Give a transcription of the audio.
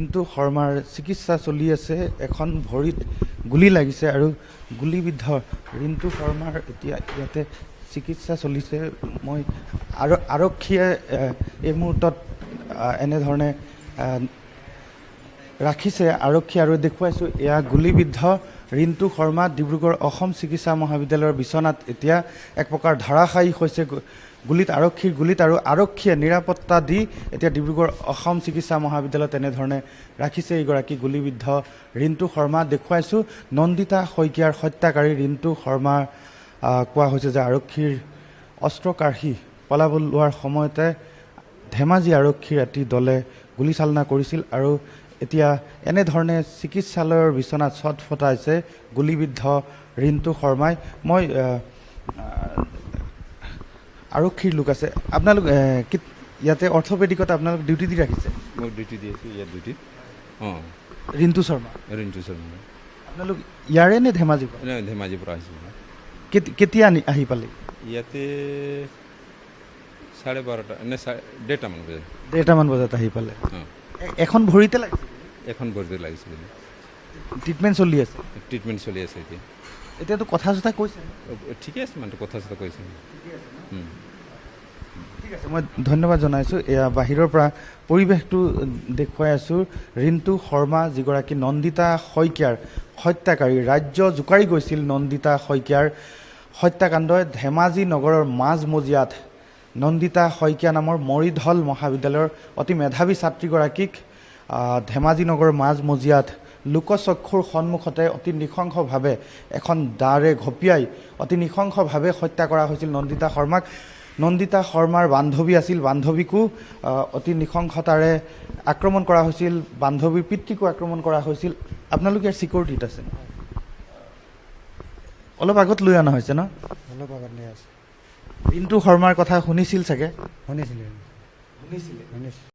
ৰিণ্টু শৰ্মাৰ চিকিৎসা চলি আছে। এখন ভৰিত গুলি লাগিছে আৰু গুলিবিদ্ধ ৰিণ্টু শৰ্মাৰ এতিয়া ইয়াতে চিকিৎসা চলিছে। মই আৰক্ষীয়ে এই মুহূৰ্তত এনেধৰণে ৰাখিছে আৰক্ষী আৰু দেখুৱাইছোঁ এয়া গুলিবিদ্ধ ৰিণ্টু শৰ্মা ডিব্ৰুগড় অসম চিকিৎসা মহাবিদ্যালয়ৰ বিচনাত এতিয়া এক প্ৰকাৰ ধাৰাসায়ী হৈছে গুলিত আৰক্ষীৰ গুলিত আৰু আৰক্ষীয়ে নিৰাপত্তা দি এতিয়া ডিব্ৰুগড় অসম চিকিৎসা মহাবিদ্যালয়ত তেনেধৰণে ৰাখিছে এইগৰাকী গুলিবিদ্ধ ৰিণ্টু শৰ্মা। দেখুৱাইছোঁ নন্দিতা শইকীয়াৰ হত্যাকাৰী ৰিণ্টু শৰ্মা কোৱা হৈছে যে আৰক্ষীৰ অস্ত্ৰ কাঢ়ি পলাব লোৱাৰ সময়তে ধেমাজি আৰক্ষীৰ এটি দলে গুলীচালনা কৰিছিল আৰু এতিয়া এনেধৰণে চিকিৎসালয়ৰ বিচনাত ছটফটাইছে গুলিবিদ্ধ ৰিণ্টু শৰ্মাই। মই আৰক্ষীৰ লোক আছে, আপোনালোক ইয়াতে অৰ্থপেডিকত আপোনালোক ডিউটি দি ৰাখিছে? মই ডিউটি দি আছোঁ ইয়াত ডিউটি। অঁ, ৰিণ্টু শৰ্মা আপোনালোক ইয়াৰে নে ধেমাজিৰ পৰা? ধেমাজিৰ পৰা আহিছোঁ। কেতিয়া আহি পালে ইয়াতে 12:30 নে 1:30 1:30 বজাত আহি পালে। এখন ভৰিতে লাগিছিল? এখন ভৰিতে লাগিছিল। ট্ৰিটমেণ্ট চলি আছে? ট্ৰিটমেণ্ট চলি আছে এতিয়া। এতিয়াতো কথা চথা কৈছে? ঠিকে আছে, মানে কথা চথা কৈছে। ঠিক আছে, মই ধন্যবাদ জনাইছোঁ। এয়া বাহিৰৰ পৰা পৰিৱেশটো দেখুৱাই আছোঁ। ৰিণ্টু শৰ্মা যিগৰাকী নন্দিতা শইকীয়াৰ হত্যাকাৰী, ৰাজ্য জোকাৰি গৈছিল নন্দিতা শইকীয়াৰ হত্যাকাণ্ডই। ধেমাজি নগৰৰ মাজমজিয়াত নন্দিতা শইকীয়া নামৰ মৰিধল মহাবিদ্যালয়ৰ অতি মেধাৱী ছাত্ৰীগৰাকীক ধেমাজি নগৰৰ মাজমজিয়াত লোকচক্ষুৰ সন্মুখতে অতি নৃশংসভাৱে এখন দাৰে ঘপিয়াই অতি নৃশংসভাৱে হত্যা কৰা হৈছিল নন্দিতা শৰ্মাক। নন্দিতা শৰ্মাৰ বান্ধৱী আছিল, বান্ধৱীকো অতি নৃশংসতাৰে আক্ৰমণ কৰা হৈছিল, বান্ধৱীৰ পিতৃকো আক্ৰমণ কৰা হৈছিল। আপোনালোক ইয়াৰ চিকিউৰিটিত আছে? অলপ আগত লৈ অনা হৈছে ন? অলপ আগত লৈ আছে। ৰিণ্টু শৰ্মাৰ কথা শুনিছিল চাগে? শুনিছিলে।